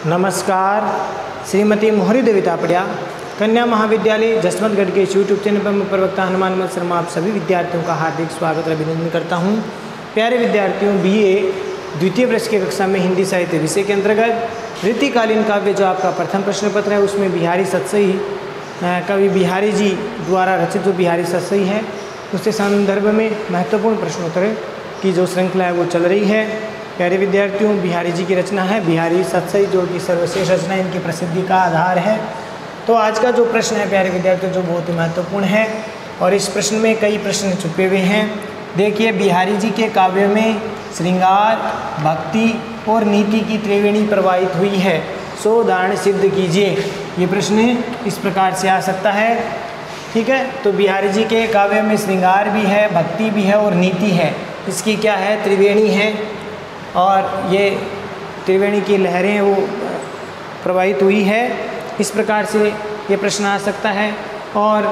नमस्कार। श्रीमती मोहरी देवी तापड़िया कन्या महाविद्यालय जसवंतगढ़ के यूट्यूब चैनल पर मैं प्रवक्ता हनुमान मत शर्मा आप सभी विद्यार्थियों का हार्दिक स्वागत और अभिनंदन करता हूं। प्यारे विद्यार्थियों, बीए द्वितीय वर्ष की कक्षा में हिंदी साहित्य विषय के अंतर्गत ऋतुकालीन काव्य जो आपका प्रथम प्रश्न पत्र है उसमें बिहारी सतसई कवि बिहारी जी द्वारा रचित जो बिहारी सतसई है उसके संदर्भ में महत्वपूर्ण प्रश्नोत्तर की जो श्रृंखला है वो चल रही है। प्यारे विद्यार्थियों, बिहारी जी की रचना है बिहारी सतसई जो कि सर्वश्रेष्ठ रचना इनकी प्रसिद्धि का आधार है। तो आज का जो प्रश्न है प्यारे विद्यार्थियों जो बहुत ही महत्वपूर्ण है और इस प्रश्न में कई प्रश्न छुपे हुए हैं। देखिए, बिहारी जी के काव्य में श्रृंगार, भक्ति और नीति की त्रिवेणी प्रवाहित हुई है, सो उदाहरण सिद्ध कीजिए। ये प्रश्न इस प्रकार से आ सकता है। ठीक है, तो बिहारी जी के काव्य में श्रृंगार भी है, भक्ति भी है और नीति है। इसकी क्या है? त्रिवेणी है और ये त्रिवेणी की लहरें वो प्रवाहित हुई है। इस प्रकार से ये प्रश्न आ सकता है। और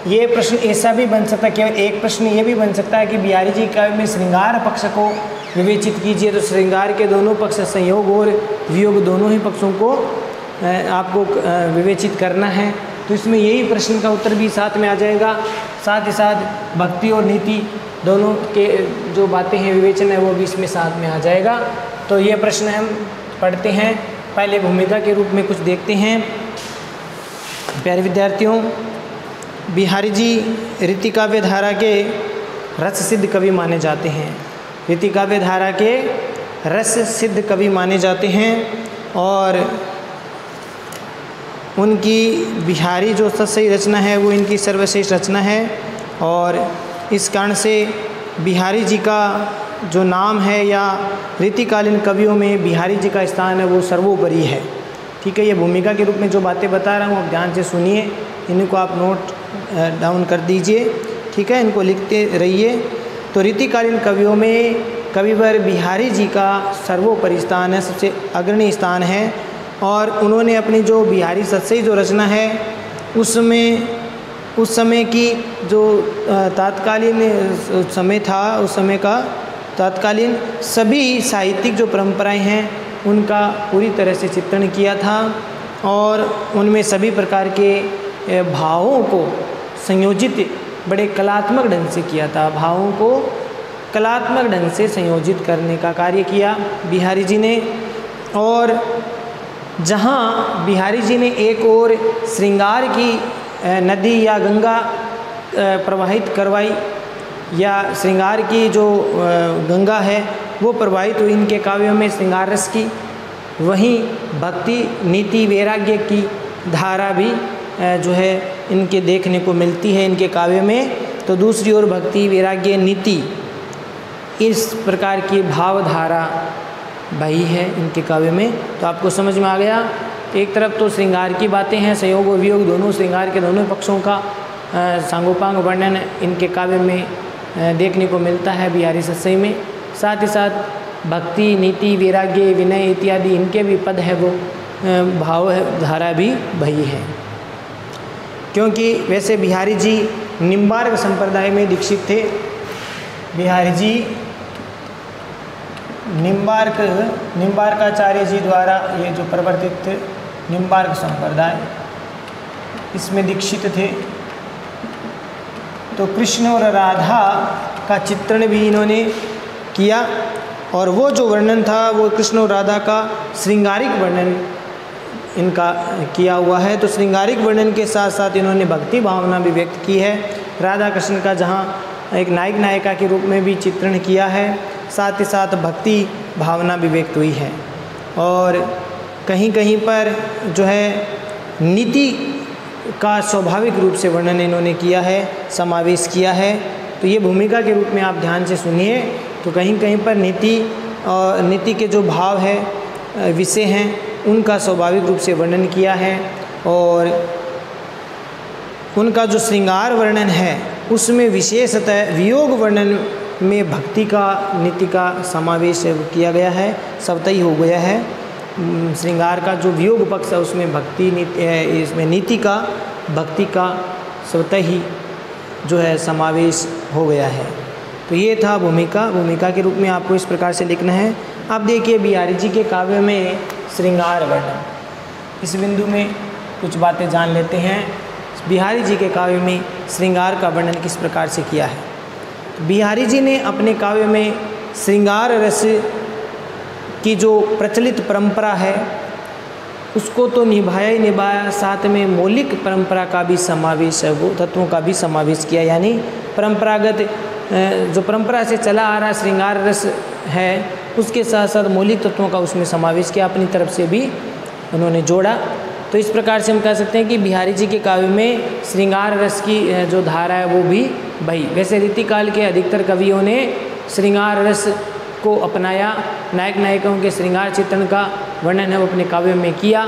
ये प्रश्न ऐसा भी बन सकता है, केवल एक प्रश्न ये भी बन सकता है कि बिहारी जी काव्य में श्रृंगार पक्ष को विवेचित कीजिए। तो श्रृंगार के दोनों पक्ष, संयोग और वियोग, दोनों ही पक्षों को आपको विवेचित करना है। तो इसमें यही प्रश्न का उत्तर भी साथ में आ जाएगा। साथ ही साथ भक्ति और नीति दोनों के जो बातें हैं, विवेचन है, वो भी इसमें साथ में आ जाएगा। तो ये प्रश्न हम पढ़ते हैं। पहले भूमिका के रूप में कुछ देखते हैं। प्यारे विद्यार्थियों, बिहारी जी ऋतुकाव्य धारा के रस सिद्ध कवि माने जाते हैं। ऋतुकाव्य धारा के रस सिद्ध कवि माने जाते हैं और उनकी बिहारी जो सतसई रचना है वो इनकी सर्वश्रेष्ठ रचना है। और इस कारण से बिहारी जी का जो नाम है या ऋतुकालीन कवियों में बिहारी जी का स्थान है वो सर्वोपरि है। ठीक है, ये भूमिका के रूप में जो बातें बता रहा हूँ आप ध्यान से सुनिए, इनको आप नोट डाउन कर दीजिए। ठीक है, इनको लिखते रहिए। तो ऋतुकालीन कवियों में कविवर बिहारी जी का सर्वोपरि स्थान है, सबसे अग्रणी स्थान है। और उन्होंने अपनी जो बिहारी सतसई जो रचना है उसमें उस समय की जो तात्कालीन समय था, उस समय का तात्कालीन सभी साहित्यिक जो परंपराएं हैं उनका पूरी तरह से चित्रण किया था और उनमें सभी प्रकार के भावों को संयोजित बड़े कलात्मक ढंग से किया था। भावों को कलात्मक ढंग से संयोजित करने का कार्य किया बिहारी जी ने। और जहाँ बिहारी जी ने एक और श्रृंगार की नदी या गंगा प्रवाहित करवाई या श्रृंगार की जो गंगा है वो प्रवाहित हुई इनके काव्यों में श्रृंगार रस की, वहीं भक्ति, नीति, वैराग्य की धारा भी जो है इनके देखने को मिलती है इनके काव्य में। तो दूसरी ओर भक्ति, वैराग्य, नीति इस प्रकार की भावधारा बही है इनके काव्य में। तो आपको समझ में आ गया। एक तरफ तो श्रृंगार की बातें हैं, संयोग और वियोग दोनों, श्रृंगार के दोनों पक्षों का सांगोपांग वर्णन इनके काव्य में देखने को मिलता है बिहारी सतसई में। साथ ही साथ भक्ति, नीति, वैराग्य, विनय इत्यादि इनके भी पद है वो भाव धारा भी बही है। क्योंकि वैसे बिहारी जी निम्बार्क संप्रदाय में दीक्षित थे। बिहारी जी निम्बार्काचार्य जी द्वारा ये जो प्रवर्तित निम्बार्क संप्रदाय इसमें दीक्षित थे। तो कृष्ण और राधा का चित्रण भी इन्होंने किया और वो जो वर्णन था वो कृष्ण और राधा का श्रृंगारिक वर्णन इनका किया हुआ है। तो श्रृंगारिक वर्णन के साथ साथ इन्होंने भक्ति भावना भी व्यक्त की है। राधा कृष्ण का जहाँ एक नायक नायिका के रूप में भी चित्रण किया है, साथ ही साथ भक्ति भावना भी व्यक्त हुई है। और कहीं कहीं पर जो है नीति का स्वाभाविक रूप से वर्णन इन्होंने किया है, समावेश किया है। तो ये भूमिका के रूप में आप ध्यान से सुनिए। तो कहीं कहीं पर नीति और नीति के जो भाव है, विषय हैं, उनका स्वाभाविक रूप से वर्णन किया है। और उनका जो श्रृंगार वर्णन है उसमें विशेषतः वियोग वर्णन में भक्ति का, नीति का समावेश किया गया है, स्वतः हो गया है। श्रृंगार का जो वियोग पक्ष है उसमें भक्ति नीति है, इसमें नीति का, भक्ति का स्वतः ही जो है समावेश हो गया है। तो ये था भूमिका के रूप में आपको इस प्रकार से लिखना है। अब देखिए बिहारी जी के काव्य में श्रृंगार वर्णन। इस बिंदु में कुछ बातें जान लेते हैं। बिहारी जी के काव्य में श्रृंगार का वर्णन किस प्रकार से किया है। बिहारी जी ने अपने काव्य में श्रृंगार रस की जो प्रचलित परंपरा है उसको तो निभाया ही निभाया, साथ में मौलिक परंपरा का भी समावेश है, वो तत्वों का भी समावेश किया। यानी परंपरागत जो परंपरा से चला आ रहा श्रृंगार रस है उसके साथ साथ मौलिक तत्वों का उसमें समावेश किया, अपनी तरफ से भी उन्होंने जोड़ा। तो इस प्रकार से हम कह सकते हैं कि बिहारी जी के काव्य में श्रृंगार रस की जो धारा है वो भी बही। वैसे रीतिकाल के अधिकतर कवियों ने श्रृंगार रस को अपनाया, नायक नायिकाओं के श्रृंगार चित्रण का वर्णन है वो अपने काव्य में किया,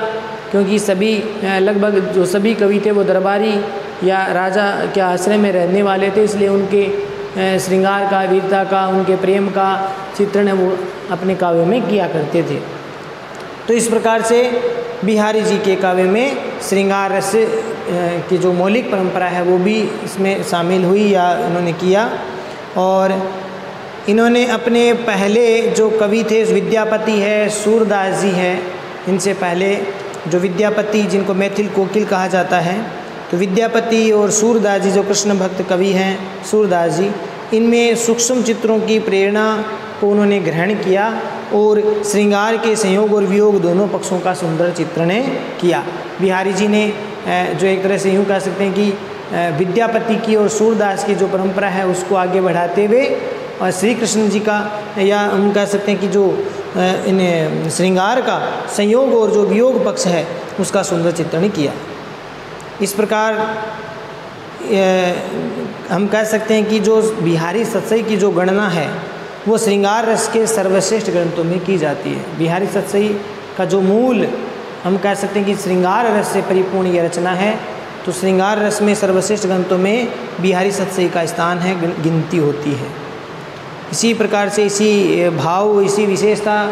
क्योंकि सभी लगभग जो सभी कवि थे वो दरबारी या राजा के आश्रय में रहने वाले थे, इसलिए उनके श्रृंगार का, वीरता का, उनके प्रेम का चित्रण है वो अपने काव्य में किया करते थे। तो इस प्रकार से बिहारी जी के काव्य में श्रृंगार रस की जो मौलिक परंपरा है वो भी इसमें शामिल हुई या उन्होंने किया। और इन्होंने अपने पहले जो कवि थे, विद्यापति है, सूरदास जी है, इनसे पहले जो विद्यापति जिनको मैथिल कोकिल कहा जाता है, तो विद्यापति और सूरदास जी जो कृष्ण भक्त कवि हैं सूरदास जी, इनमें सूक्ष्म चित्रों की प्रेरणा को उन्होंने ग्रहण किया और श्रृंगार के संयोग और वियोग दोनों पक्षों का सुंदर चित्रण किया। बिहारी जी ने जो एक तरह से यूँ कह सकते हैं कि विद्यापति की और सूरदास की जो परंपरा है उसको आगे बढ़ाते हुए और श्री कृष्ण जी का या हम कह सकते हैं कि जो इन श्रृंगार का संयोग और जो वियोग पक्ष है उसका सुंदर चित्रण किया। इस प्रकार हम कह सकते हैं कि जो बिहारी सतसई की जो गणना है वो श्रृंगार रस के सर्वश्रेष्ठ ग्रंथों में की जाती है। बिहारी सतसई का जो मूल हम कह सकते हैं कि श्रृंगार रस से परिपूर्ण ये रचना है, तो श्रृंगार रस में सर्वश्रेष्ठ ग्रंथों में बिहारी सतसई का स्थान है, गिनती होती है। इसी प्रकार से इसी भाव, इसी विशेषता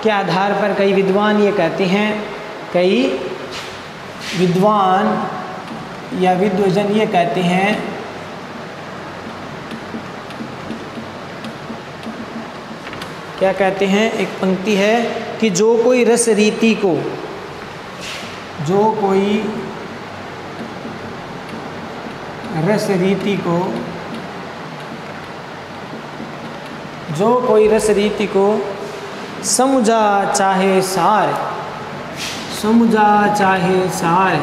के आधार पर कई विद्वान ये कहते हैं, कई विद्वान या विद्वजन ये कहते हैं क्या कहते हैं, एक पंक्ति है कि जो कोई रस रीति को, जो कोई रस रीति को, जो कोई रस रीति को समुझा चाहे सार, समुझा चाहे सार,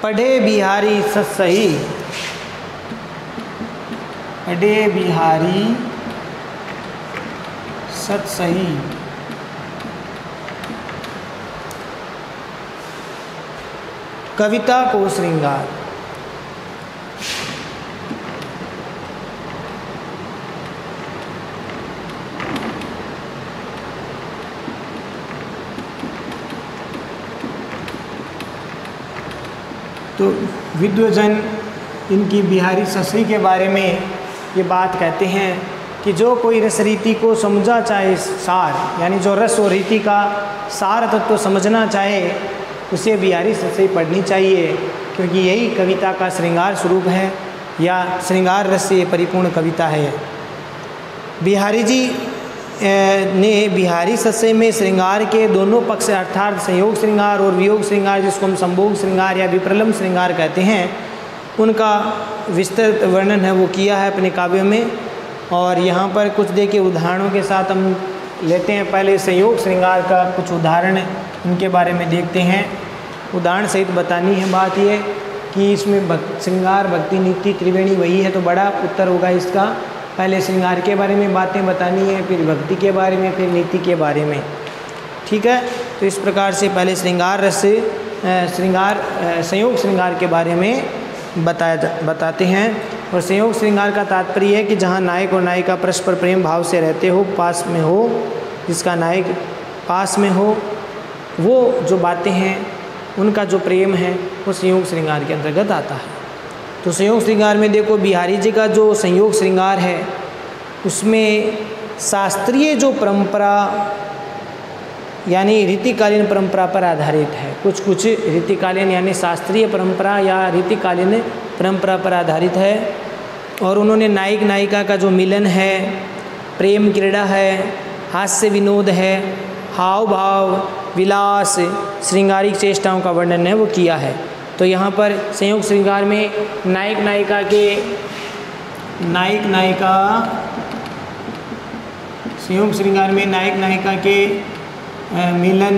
पढ़े बिहारी सतसई, पढ़े बिहारी सतसई, कविता को श्रृंगार। तो विद्वजन इनकी बिहारी सतसई के बारे में ये बात कहते हैं कि जो कोई रस रीति को समझा चाहे सार, यानी जो रस और रीति का सार तत्व समझना चाहे उसे बिहारी सतसई पढ़नी चाहिए, क्योंकि यही कविता का श्रृंगार स्वरूप है या श्रृंगार रस से परिपूर्ण कविता है। बिहारी जी ने बिहारी सतसई में श्रृंगार के दोनों पक्ष अर्थात संयोग श्रृंगार और वियोग श्रृंगार, जिसको हम संभोग श्रृंगार या विप्रलम्ब श्रृंगार कहते हैं, उनका विस्तृत वर्णन है वो किया है अपने काव्य में। और यहाँ पर कुछ देखिए उदाहरणों के साथ हम लेते हैं। पहले संयोग श्रृंगार का कुछ उदाहरण इनके बारे में देखते हैं। उदाहरण सहित बतानी है बात ये कि इसमें श्रृंगार भक्ति नीति त्रिवेणी वही है, तो बड़ा उत्तर होगा इसका। पहले श्रृंगार के बारे में बातें बतानी है, फिर भक्ति के बारे में, फिर नीति के बारे में, ठीक है। तो इस प्रकार से पहले श्रृंगार रस संयोग श्रृंगार के बारे में बताते हैं। और संयोग श्रृंगार का तात्पर्य है कि जहाँ नायक और नायिका परस्पर प्रेम भाव से रहते हो, पास में हो, जिसका नायक पास में हो, वो जो बातें हैं उनका जो प्रेम है वो संयोग श्रृंगार के अंतर्गत आता है। तो संयोग श्रृंगार में देखो बिहारी जी का जो संयोग श्रृंगार है उसमें शास्त्रीय जो परंपरा यानी रीतिकालीन परंपरा पर आधारित है। कुछ रीतिकालीन यानी शास्त्रीय परंपरा या रीतिकालीन परंपरा पर आधारित है। और उन्होंने नायक नायिका का जो मिलन है, प्रेम क्रीड़ा है, हास्य विनोद है, हाव भाव, विलास, श्रृंगारिक चेष्टाओं का वर्णन है वो किया है। तो यहाँ पर संयोग श्रृंगार में नायक नायिका संयोग श्रृंगार में नायक नायिका के मिलन,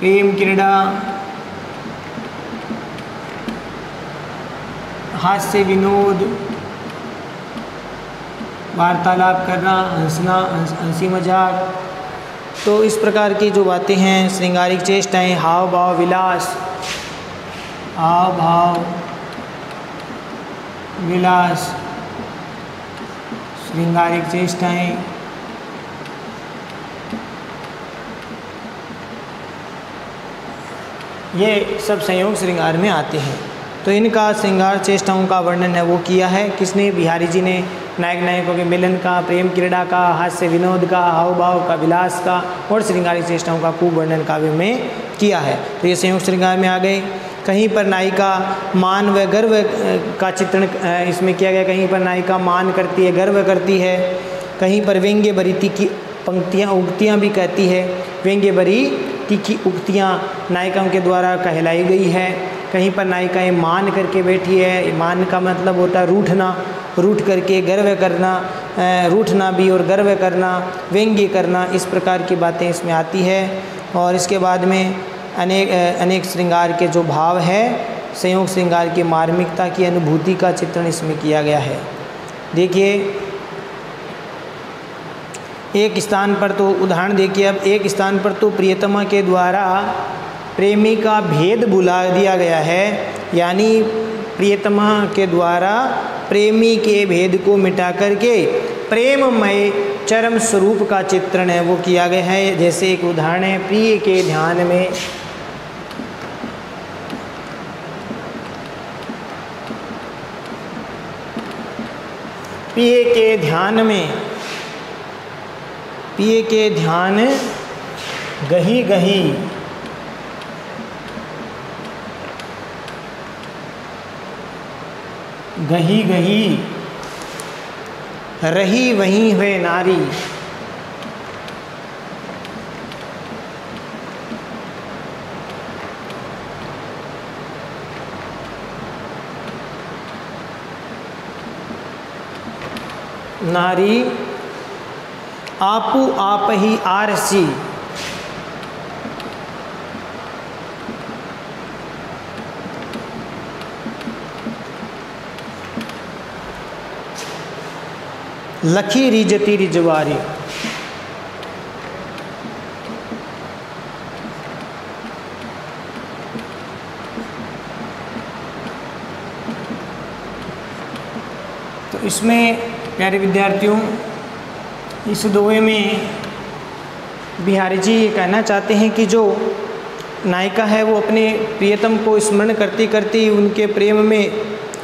प्रेम क्रीड़ा, हास्य विनोद, वार्तालाप करना, हंसना, हंसी मजाक, तो इस प्रकार की जो बातें हैं, श्रृंगारिक चेष्टाएँ, हाव भाव, विलास, हाव भाव, विलास, श्रृंगारिक चेष्टाएँ, ये सब संयोग श्रृंगार में आते हैं। तो इनका श्रृंगार चेष्टाओं का वर्णन है वो किया है किसने? बिहारी जी ने। नायक नायकों के मिलन का, प्रेम क्रीड़ा का, हास्य विनोद का, हाव भाव का, विलास का और श्रृंगारिक चेष्टाओं का खूब वर्णन काव्य में किया है। तो ये संयोग श्रृंगार में आ गए। कहीं पर नायिका मान व गर्व का चित्रण इसमें किया गया। कहीं पर नायिका मान करती है, गर्व करती है। कहीं पर व्यंग्य भरी तीखी पंक्तियाँ, उक्तियाँ भी कहती है। व्यंग्य भरी तीखी उक्तियाँ नायिकाओं के द्वारा कहलाई गई है। कहीं पर नायिकाएँ मान करके बैठी है। मान का मतलब होता है रूठना, रूठ करके गर्व करना, रूठना भी और गर्व करना, व्यंग्य करना, इस प्रकार की बातें इसमें आती है। और इसके बाद में अनेक श्रृंगार के जो भाव है, संयोग श्रृंगार की मार्मिकता की अनुभूति का चित्रण इसमें किया गया है। देखिए एक स्थान पर तो उदाहरण देखिए, अब एक स्थान पर तो प्रियतमा के द्वारा प्रेमी का भेद बुला दिया गया है, यानी प्रियतमा के द्वारा प्रेमी के भेद को मिटा करके प्रेममय चरम स्वरूप का चित्रण है वो किया गया है। जैसे एक उदाहरण है, प्रिय के ध्यान में, प्रिय के ध्यान में, प्रिय के ध्यान गही गही, गही गही रही वहीं हुए नारी, नारी आपू आप ही आरसी, लखी रिजती रिजवारी, तो इसमें प्यारे विद्यार्थियों इस दोहे में बिहारी जी ये कहना चाहते हैं कि जो नायिका है वो अपने प्रियतम को स्मरण करती करती उनके प्रेम में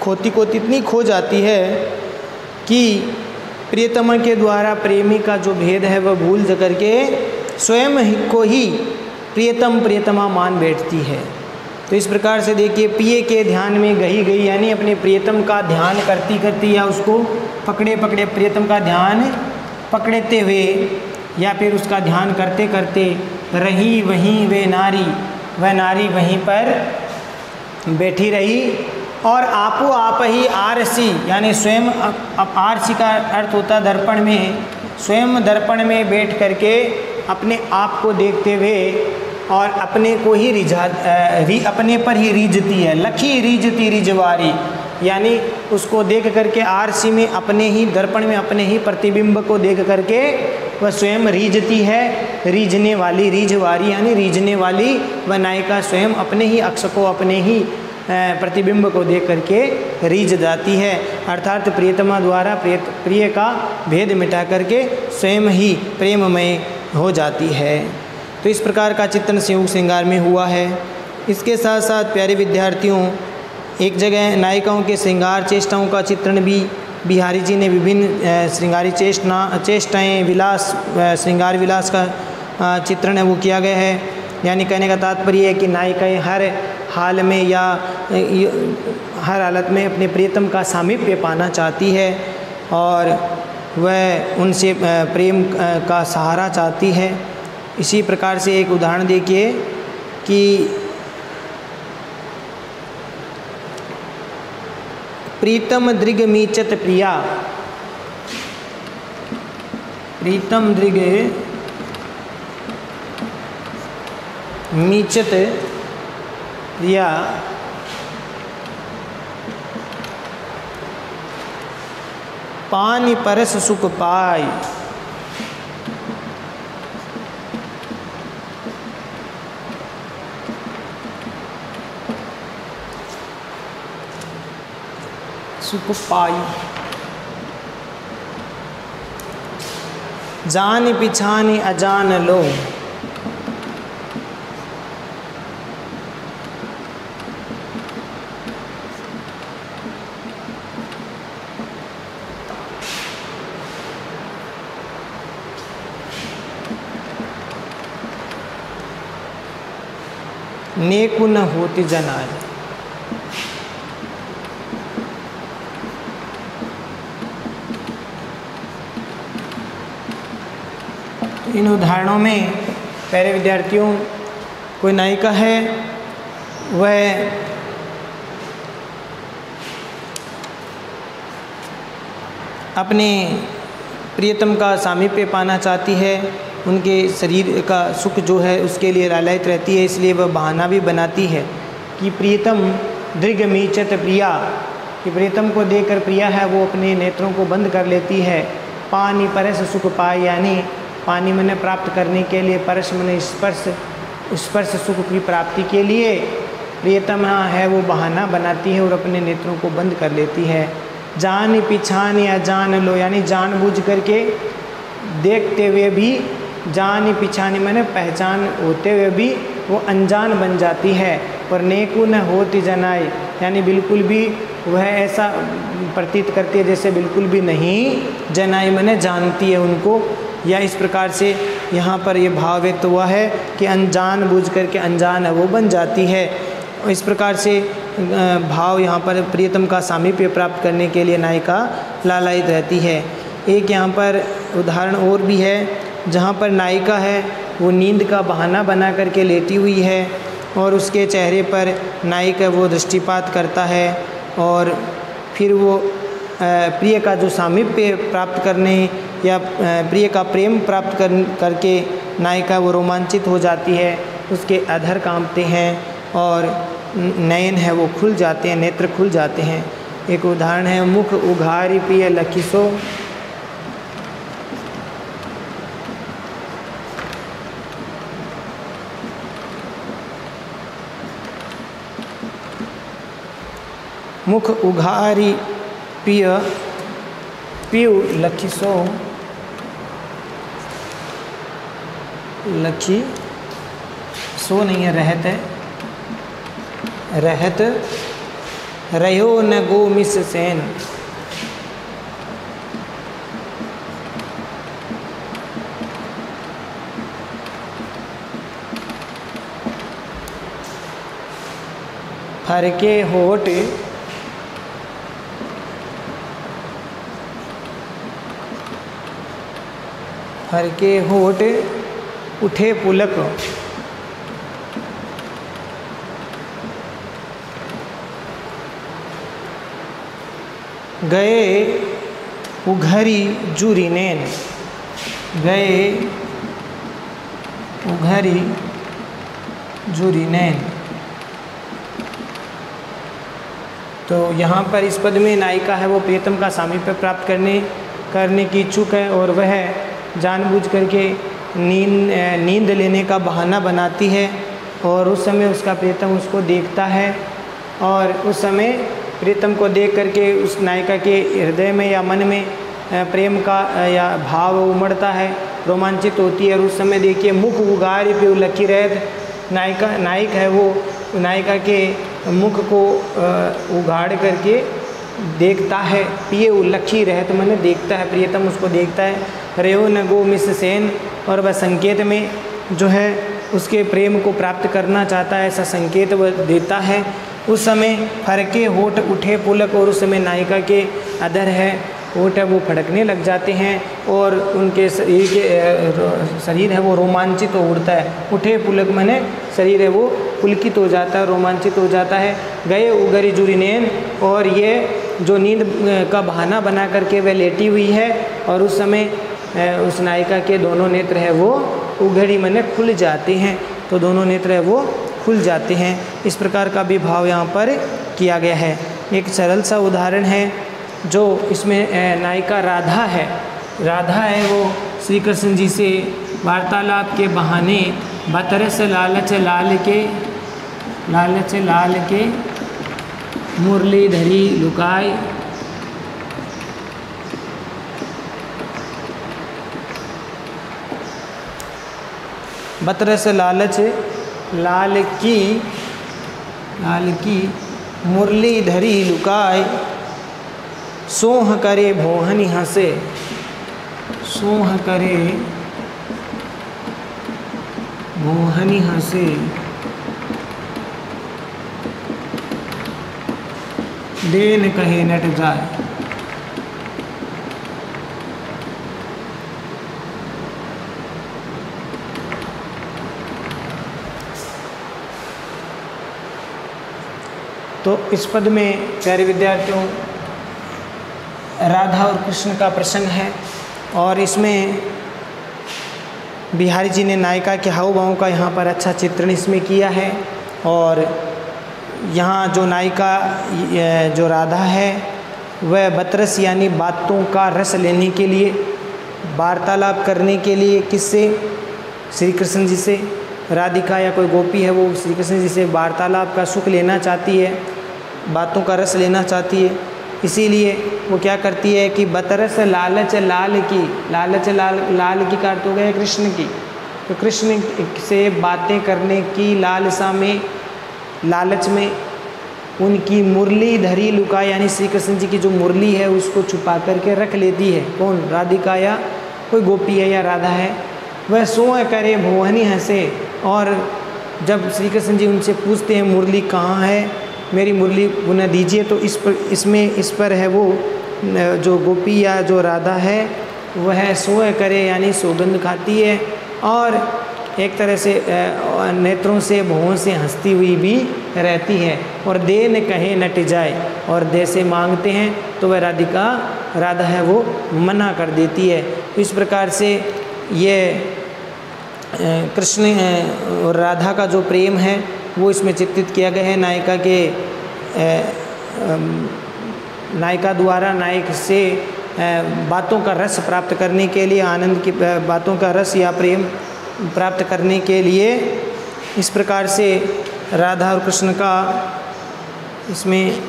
खोती खोती इतनी खो जाती है कि प्रियतमा के द्वारा प्रेमी का जो भेद है वह भूल करके स्वयं को ही प्रियतम प्रियतमा मान बैठती है। तो इस प्रकार से देखिए, प्रिय के ध्यान में गही गई, यानी अपने प्रियतम का ध्यान करती करती या उसको पकड़े पकड़े प्रियतम का ध्यान पकड़ते हुए या फिर उसका ध्यान करते करते रही वहीं वे नारी, वह नारी वहीं पर बैठी रही। और आपो आप ही आरसी, यानी स्वयं, अब आरसी का अर्थ होता है दर्पण में, स्वयं दर्पण में बैठ करके अपने आप को देखते हुए और अपने को ही अपने पर ही रीझती है। लखी रीझती रिजवारी, यानी उसको देख करके आरसी में अपने ही दर्पण में अपने ही प्रतिबिंब को देख करके वह स्वयं रीझती है। रीझने वाली, रीझवारी यानी रीझने वाली वह नायिका स्वयं अपने ही अक्ष को, अपने ही प्रतिबिंब को देख करके रीझ जाती है। अर्थात प्रियतमा द्वारा प्रिय का भेद मिटा करके स्वयं ही प्रेममय हो जाती है। तो इस प्रकार का चित्रण संयोग श्रृंगार में हुआ है। इसके साथ साथ प्यारे विद्यार्थियों, एक जगह नायिकाओं के श्रृंगार चेष्टाओं का चित्रण भी बिहारी जी ने विभिन्न श्रृंगारी चेष्टाएँ, विलास, श्रृंगार विलास का चित्रण है वो किया गया है। यानी कहने का तात्पर्य है कि नायिकाएँ हाल में या हर हालत में अपने प्रियतम का सामीप्य पाना चाहती है और वह उनसे प्रेम का सहारा चाहती है। इसी प्रकार से एक उदाहरण देखिए कि प्रीतम दृग मीचत प्रिया, प्रीतम दृग मीचत प्रिया पानि परस सुख पाई। सुख पाई जान पिछानी अजान लो, नेकु न होती जनाए। इन उदाहरणों में पहले विद्यार्थियों, कोई नायिका है, वह अपने प्रियतम का सामीप्य पाना चाहती है, उनके शरीर का सुख जो है उसके लिए लालायित रहती है, इसलिए वह बहाना भी बनाती है कि प्रियतम दृग मीचत प्रिया, कि प्रियतम को देखकर प्रिया है वो अपने नेत्रों को बंद कर लेती है। पानी परस सुख पाए, यानी पानी मैंने प्राप्त करने के लिए, परस मैंने स्पर्श सुख की प्राप्ति के लिए प्रियतम है वो बहाना बनाती है और अपने नेत्रों को बंद कर लेती है। जान पिछान या जान लो, यानी जानबूझ करके देखते हुए भी, जान पिछानी मैंने पहचान होते हुए भी वो अनजान बन जाती है। और नेकु न होती जनाई, यानी बिल्कुल भी वह ऐसा प्रतीत करती है जैसे बिल्कुल भी नहीं जनाई मैंने जानती है उनको। या इस प्रकार से यहाँ पर ये भाव व्यक्त हुआ है कि अनजान बूझ करके अनजान है वो बन जाती है। और इस प्रकार से भाव यहाँ पर प्रियतम का सामीप्य प्राप्त करने के लिए नायिका लालायित रहती है। एक यहाँ पर उदाहरण और भी है जहाँ पर नायिका है वो नींद का बहाना बना करके लेटी हुई है और उसके चेहरे पर नायिका वो दृष्टिपात करता है और फिर वो प्रिय का जो सामीप्य प्राप्त करने या प्रिय का प्रेम प्राप्त करके नायिका वो रोमांचित हो जाती है, उसके अधर कांपते हैं और नयन है वो खुल जाते हैं, नेत्र खुल जाते हैं। एक उदाहरण है, मुख उघारी पिय लखीसो, मुख उघारी पिय पियु लखीसो, लखी सो नहीं है, रहत है, रहत रहो न गो मिस सेन, फरके होठ फरके होठ उठे पुलक, गए उघरी जुरी नैन, गए उघरी जुरी नैन। तो यहाँ पर इस पद में नायिका है वो प्रियतम का सामीप्य प्राप्त करने की इच्छुक है और वह जानबूझ करके नींद लेने का बहाना बनाती है और उस समय उसका प्रियतम उसको देखता है और उस समय प्रियतम को देख करके उस नायिका के हृदय में या मन में प्रेम का या भाव उमड़ता है, रोमांचित होती है। और उस समय देखिए मुख उगारी पे लकी रहत, नायक है वो नायिका के मुख को उगाड़ करके देखता है, पिए उल्लखी रहत मैंने देखता है, प्रियतम उसको देखता है। रेहो न गो मिस सेन, और वह संकेत में जो है उसके प्रेम को प्राप्त करना चाहता है, ऐसा संकेत वह देता है। उस समय फरके होठ उठे पुलक, और उस समय नायिका के अधर है होठ है वो फड़कने लग जाते हैं और उनके शरीर है वो रोमांचित हो उठता है। उठे पुलक माने शरीर है वो पुलकित हो जाता है, रोमांचित हो जाता है। गए उगरी जुरी नैन, और ये जो नींद का बहाना बना करके वह लेटी हुई है, और उस समय उस नायिका के दोनों नेत्र है वो उघड़ी माने खुल जाते हैं, तो दोनों नेत्र है वो खुल जाते हैं। इस प्रकार का भी भाव यहाँ पर किया गया है। एक सरल सा उदाहरण है जो इसमें नायिका राधा है, राधा है वो श्री कृष्ण जी से वार्तालाप के बहाने बतरस लालच लाल के मुरली धरी लुकाए, बतरस लालच लाल की मुरली धरी लुकाए, सोह करे भोहनी हंसे, सोह करे भोहनी हंसे, देन कहे नट जाए। तो इस पद में प्यारे विद्यार्थियों राधा और कृष्ण का प्रसंग है, और इसमें बिहारी जी ने नायिका के हाव भाव का यहाँ पर अच्छा चित्रण इसमें किया है। और यहाँ जो नायिका जो राधा है वह बतरस यानी बातों का रस लेने के लिए, वार्तालाप करने के लिए किससे, श्री कृष्ण जी से, राधिका या कोई गोपी है वो श्री कृष्ण जी से वार्तालाप का सुख लेना चाहती है, बातों का रस लेना चाहती है। इसीलिए वो क्या करती है कि बतरस लालच लाल की, लालच लाल की का अर्थ हो गया कृष्ण की, तो कृष्ण से बातें करने की लालसा में, लालच में उनकी मुरली धरी लुका यानी श्री कृष्ण जी की जो मुरली है उसको छुपा करके रख लेती है। कौन, राधिका या कोई गोपी है या राधा है। वह सोह करे भुवनी हंसे, और जब श्री कृष्ण जी उनसे पूछते हैं मुरली कहाँ है, मेरी मुरली पुनः दीजिए, तो इस पर है वो जो गोपी या जो राधा है वह सोह करे यानी सौगंध खाती है, और एक तरह से नेत्रों से भौहों से हंसती हुई भी रहती है। और दे न कहे नट जाए, और दे से मांगते हैं तो वह राधा है वो मना कर देती है। तो इस प्रकार से ये कृष्ण और राधा का जो प्रेम है वो इसमें चित्रित किया गया है। नायिका द्वारा नायक से बातों का रस प्राप्त करने के लिए, आनंद की बातों का रस या प्रेम प्राप्त करने के लिए इस प्रकार से राधा और कृष्ण का इसमें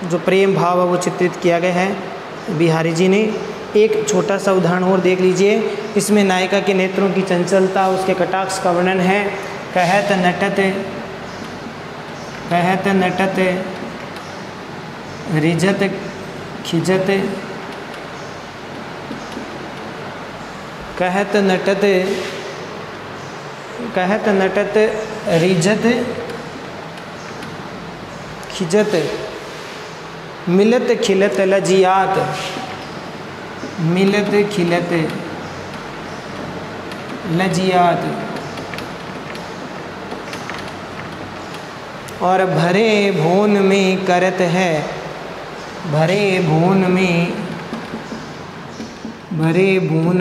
जो प्रेम भाव है वो चित्रित किया गया है बिहारी जी ने। एक छोटा सा उदाहरण और देख लीजिए। इसमें नायिका के नेत्रों की चंचलता, उसके कटाक्ष का वर्णन है। कहत नटत रिझत खिजत, कहत नटत रिझत खिजत, मिलत खिलत लजियात, मिलत खिलत लजियात, और भरे भोन में करत है, भरे भोन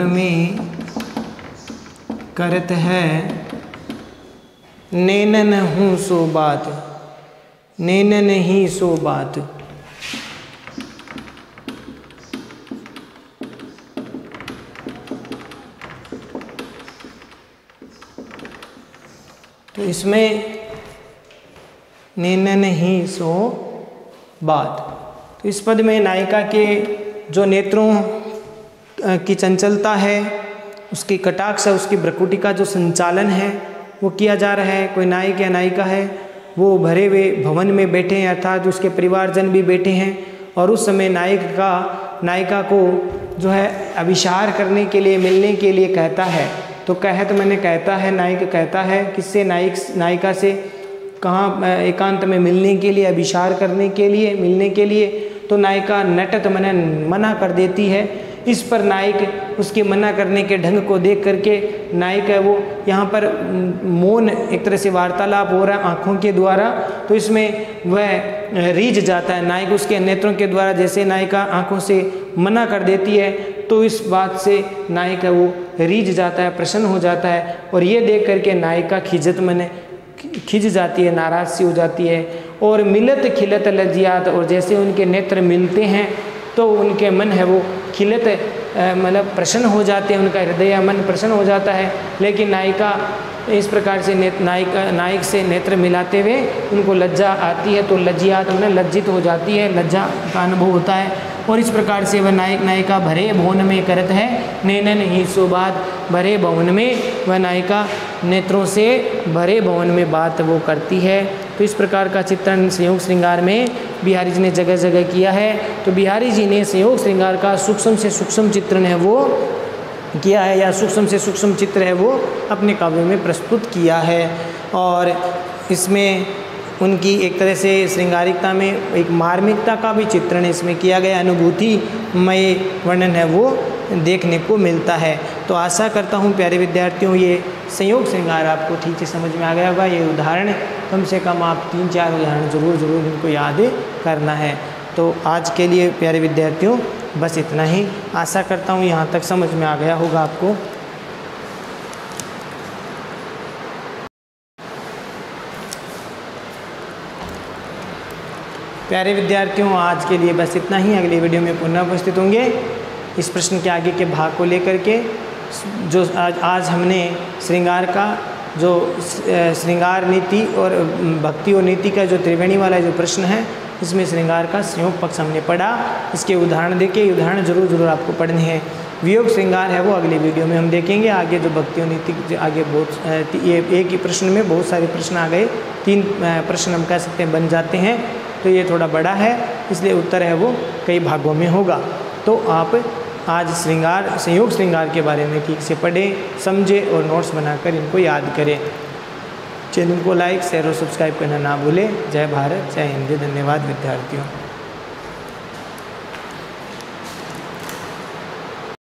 में करत है, नैनन हूँ सो बात, नैनन ही सो बात। तो इसमें नैनन ही सो बात, तो इस पद में नायिका के जो नेत्रों की चंचलता है, उसकी कटाक्ष है, उसकी भ्रकुटी का जो संचालन है वो किया जा रहा है। कोई नायक या नायिका है वो भरे हुए भवन में बैठे हैं, अर्थात उसके परिवारजन भी बैठे हैं, और उस समय नायिका को जो है अभिसार करने के लिए, मिलने के लिए कहता है तो कहत मैंने कहता है, नायक कहता है किससे, नायिका से, कहाँ एकांत में मिलने के लिए, अभिसार करने के लिए, मिलने के लिए। तो नायिका नटत मैंने मना कर देती है। इस पर नायक उसके मना करने के ढंग को देख करके नायक है वो यहाँ पर मौन, एक तरह से वार्तालाप हो रहा है आँखों के द्वारा, तो इसमें वह रीझ जाता है। नायक उसके नेत्रों के द्वारा जैसे नायिका आँखों से मना कर देती है तो इस बात से नायक है वो रीझ जाता है, प्रसन्न हो जाता है। और ये देख करके नायिका खिंच जाती है, नाराज सी हो जाती है। और मिलत खिलत लज्जियात, और जैसे उनके नेत्र मिलते हैं तो उनके मन है वो खिलत मतलब प्रसन्न हो जाते हैं, उनका हृदय मन प्रसन्न हो जाता है। लेकिन नायिका इस प्रकार से नायक से नेत्र मिलाते हुए उनको लज्जा आती है, तो लज्जियात उन्हें लज्जित हो जाती है, लज्जा का अनुभव होता है। और इस प्रकार से वह नायिका भरे भवन में करत है नैनन ही सुबात, भरे भवन में वह नायिका नेत्रों से भरे भवन में बात वो करती है। तो इस प्रकार का चित्रण संयोग श्रृंगार में बिहारी जी ने जगह जगह किया है। तो बिहारी जी ने संयोग श्रृंगार का सूक्ष्म से सूक्ष्म चित्रण है वो किया है, या सूक्ष्म से सूक्ष्म चित्र है वो अपने काव्य में प्रस्तुत किया है। और इसमें उनकी एक तरह से श्रृंगारिकता में एक मार्मिकता का भी चित्रण इसमें किया गया, अनुभूतिमय वर्णन है वो देखने को मिलता है। तो आशा करता हूँ प्यारे विद्यार्थियों ये संयोग श्रृंगार आपको ठीक से समझ में आ गया होगा। ये उदाहरण कम से कम आप 3-4 उदाहरण ज़रूर इनको याद करना है। तो आज के लिए प्यारे विद्यार्थियों बस इतना ही। आशा करता हूँ यहाँ तक समझ में आ गया होगा आपको। प्यारे विद्यार्थियों आज के लिए बस इतना ही। अगले वीडियो में पुनः उपस्थित होंगे इस प्रश्न के आगे के भाग को लेकर के। जो आज हमने श्रृंगार का जो श्रृंगार नीति और भक्ति और नीति का जो त्रिवेणी वाला जो प्रश्न है, इसमें श्रृंगार का संयोग पक्ष हमने पढ़ा। इसके उदाहरण देखे, उदाहरण जरूर आपको पढ़ने हैं। वियोग श्रृंगार है वो अगले वीडियो में हम देखेंगे। आगे जो भक्ति और नीति आगे बहुत ये एक ही प्रश्न में बहुत सारे प्रश्न आ गए, 3 प्रश्न हम कह सकते हैं बन जाते हैं। तो ये थोड़ा बड़ा है, इसलिए उत्तर है वो कई भागों में होगा। तो आप आज संयोग श्रृंगार के बारे में ठीक से पढ़ें, समझें और नोट्स बनाकर इनको याद करें। चैनल को लाइक, शेयर और सब्सक्राइब करना ना भूलें। जय भारत, जय हिंद। धन्यवाद विद्यार्थियों।